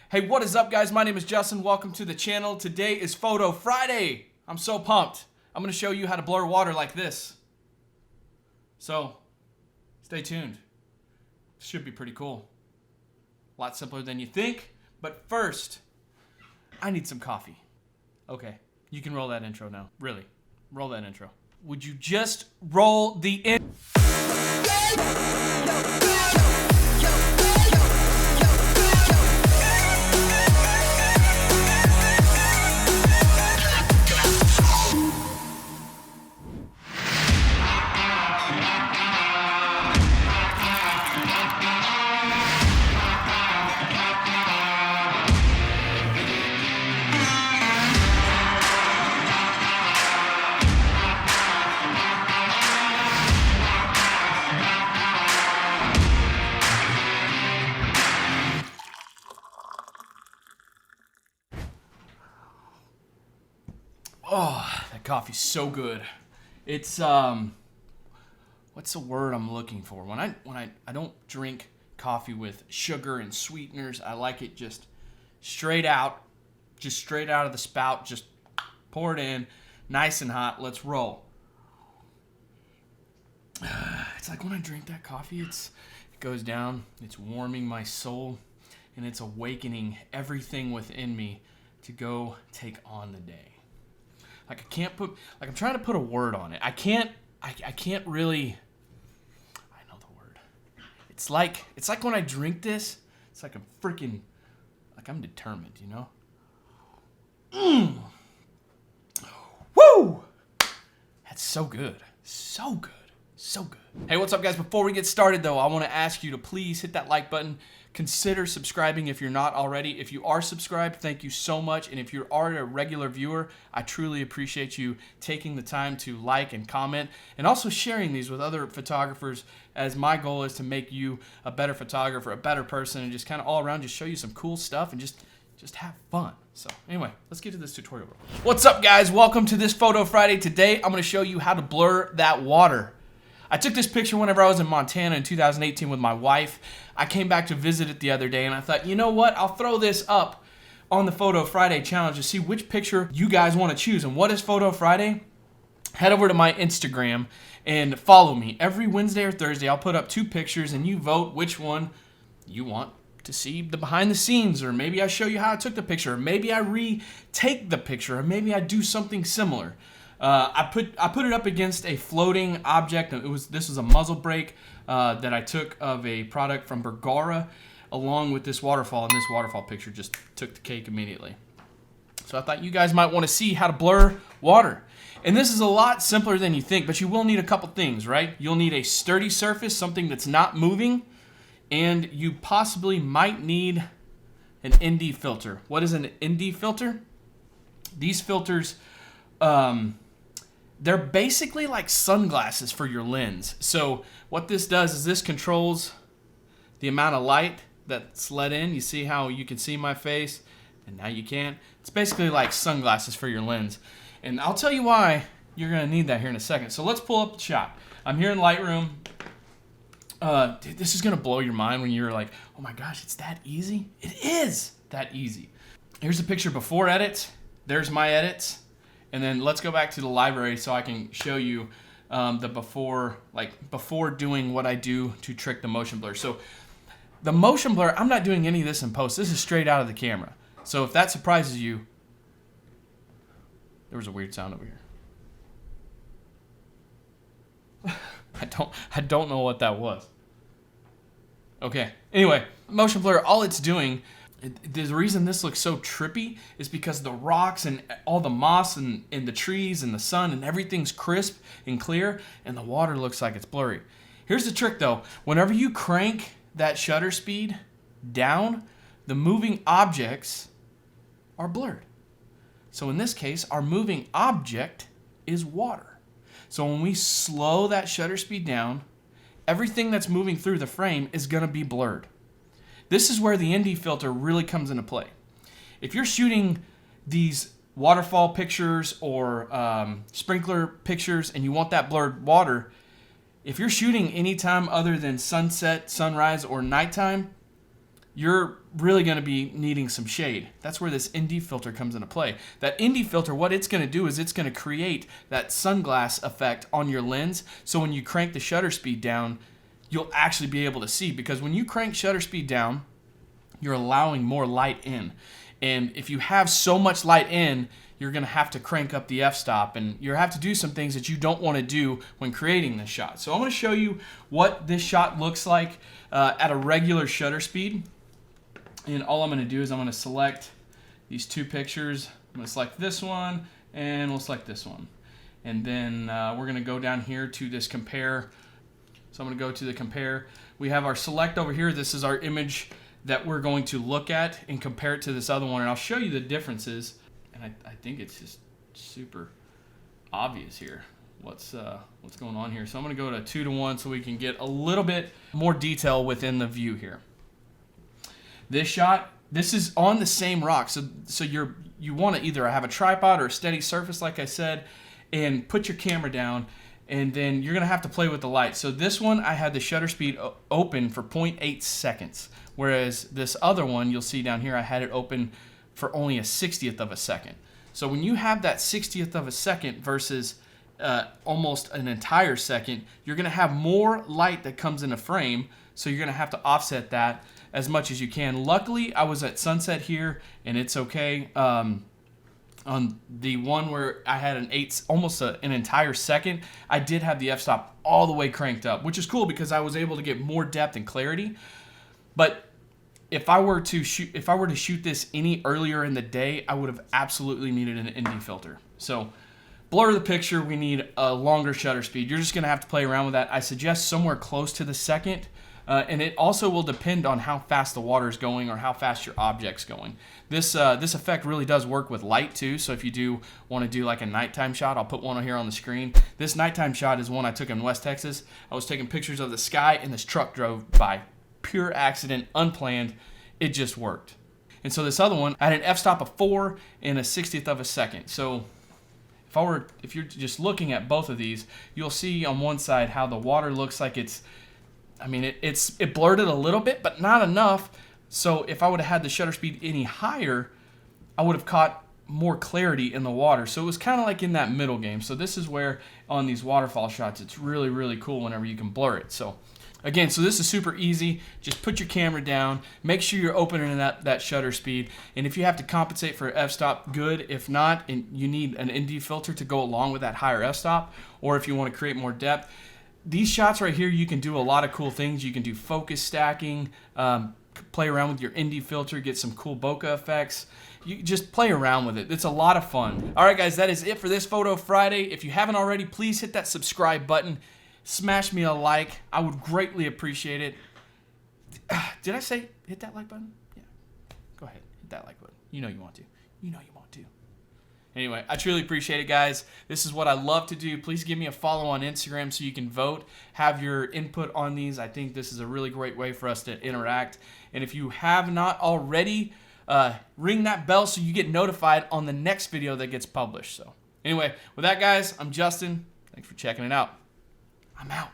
Hey, what is up, guys? My name is Justin. Welcome to the channel. Today is Photo Friday. I'm so pumped. I'm going to show you how to blur water like this. So, stay tuned. Should be pretty cool. A lot simpler than you think. But first, I need some coffee. Okay, you can roll that intro now. Really, roll that intro. Would you just roll the intro? Oh, that coffee's so good. It's what's the word I'm looking for? When I don't drink coffee with sugar and sweeteners, I like it just straight out of the spout, just pour it in, nice and hot. Let's roll. It's like when I drink that coffee, it goes down, it's warming my soul, and it's awakening everything within me to go take on the day. Like I'm trying to put a word on it. I can't really, I know the word. It's like when I drink this, it's like I'm determined, you know? Woo! That's so good. So good. So good. Hey, what's up, guys? Before we get started, though, I want to ask you to please hit that like button. Consider subscribing if you're not already. If you are subscribed, thank you so much. And if you are a regular viewer, I truly appreciate you taking the time to like and comment and also sharing these with other photographers, as my goal is to make you a better photographer, a better person, and just kind of all around just show you some cool stuff and just have fun. So anyway, let's get to this tutorial. What's up, guys? Welcome to this Photo Friday. Today, I'm going to show you how to blur that water. I took this picture whenever I was in Montana in 2018 with my wife. I came back to visit it the other day, and I thought, you know what? I'll throw this up on the Photo Friday challenge to see which picture you guys want to choose. And what is Photo Friday? Head over to my Instagram and follow me. Every Wednesday or Thursday, I'll put up 2 pictures, and you vote which one you want to see the behind the scenes, or maybe I show you how I took the picture, or maybe I retake the picture, or maybe I do something similar. I put it up against a floating object. This was a muzzle brake that I took of a product from Bergara, along with this waterfall, and this waterfall picture just took the cake immediately. So I thought you guys might want to see how to blur water. And this is a lot simpler than you think, but you will need a couple things, right? You'll need a sturdy surface, something that's not moving, and you possibly might need an ND filter. What is an ND filter? These filters, they're basically like sunglasses for your lens. So what this does is this controls the amount of light that's let in. You see how you can see my face, and now you can't. It's basically like sunglasses for your lens. And I'll tell you why you're gonna need that here in a second. So let's pull up the shot. I'm here in Lightroom. Dude, this is gonna blow your mind when you're like, oh my gosh, it's that easy? It is that easy. Here's a picture before edits. There's my edits. And then let's go back to the library so I can show you the before doing what I do to trick the motion blur. So the motion blur, I'm not doing any of this in post. This is straight out of the camera. So if that surprises you, there was a weird sound over here. I don't know what that was. Okay. Anyway, motion blur, all it's doing, the reason this looks so trippy is because the rocks and all the moss and the trees and the sun and everything's crisp and clear, and the water looks like it's blurry. Here's the trick, though. Whenever you crank that shutter speed down, the moving objects are blurred. So in this case, our moving object is water. So when we slow that shutter speed down, everything that's moving through the frame is going to be blurred. This is where the ND filter really comes into play. If you're shooting these waterfall pictures or sprinkler pictures and you want that blurred water, if you're shooting anytime other than sunset, sunrise, or nighttime, you're really going to be needing some shade. That's where this ND filter comes into play. That ND filter, what it's going to do is it's going to create that sunglass effect on your lens. So when you crank the shutter speed down, you'll actually be able to see, because when you crank shutter speed down, you're allowing more light in. And if you have so much light in, you're going to have to crank up the f-stop, and you have to do some things that you don't want to do when creating this shot. So I'm going to show you what this shot looks like at a regular shutter speed. And all I'm going to do is I'm going to select these two pictures. I'm going to select this one, and we'll select this one. And then we're going to go down here to this compare. So I'm going to go to the compare. We have our select over here. This is our image that we're going to look at and compare it to this other one. And I'll show you the differences. And I think it's just super obvious here what's going on here. So I'm going to go to 2:1 so we can get a little bit more detail within the view here. This shot, this is on the same rock. So you want to either have a tripod or a steady surface, like I said, and put your camera down, and then you're going to have to play with the light. So this one, I had the shutter speed open for 0.8 seconds, whereas this other one, you'll see down here, I had it open for only a 60th of a second. So when you have that 60th of a second versus almost an entire second, you're going to have more light that comes in a frame, so you're going to have to offset that as much as you can. Luckily, I was at sunset here, and it's okay. On the one where I had almost an entire second, I did have the f-stop all the way cranked up, which is cool because I was able to get more depth and clarity. But if I were to shoot this any earlier in the day, I would have absolutely needed an ND filter. So blur the picture, we need a longer shutter speed. You're just going to have to play around with that. I suggest somewhere close to the second. And it also will depend on how fast the water is going or how fast your object's going. This effect really does work with light too. So if you do want to do like a nighttime shot, I'll put one here on the screen. This nighttime shot is one I took in West Texas. I was taking pictures of the sky and this truck drove by. Pure accident, unplanned. It just worked. And so this other one, I had an f-stop of 4 in a 60th of a second. So if you're just looking at both of these, you'll see on one side how the water looks like it blurred it a little bit, but not enough. So if I would have had the shutter speed any higher, I would have caught more clarity in the water. So it was kind of like in that middle game. So this is where on these waterfall shots, it's really, really cool whenever you can blur it. So again, so this is super easy. Just put your camera down. Make sure you're opening that shutter speed. And if you have to compensate for f-stop, good. If not, and you need an ND filter to go along with that higher f-stop, or if you want to create more depth, these shots right here, you can do a lot of cool things. You can do focus stacking, play around with your ND filter, get some cool bokeh effects. You just play around with it. It's a lot of fun. All right, guys, that is it for this Photo Friday. If you haven't already, please hit that subscribe button. Smash me a like. I would greatly appreciate it. Did I say hit that like button? Yeah. Go ahead. Hit that like button. You know you want to. You know you want to. Anyway, I truly appreciate it, guys. This is what I love to do. Please give me a follow on Instagram so you can vote, have your input on these. I think this is a really great way for us to interact. And if you have not already, ring that bell so you get notified on the next video that gets published. So anyway, with that, guys, I'm Justin. Thanks for checking it out. I'm out.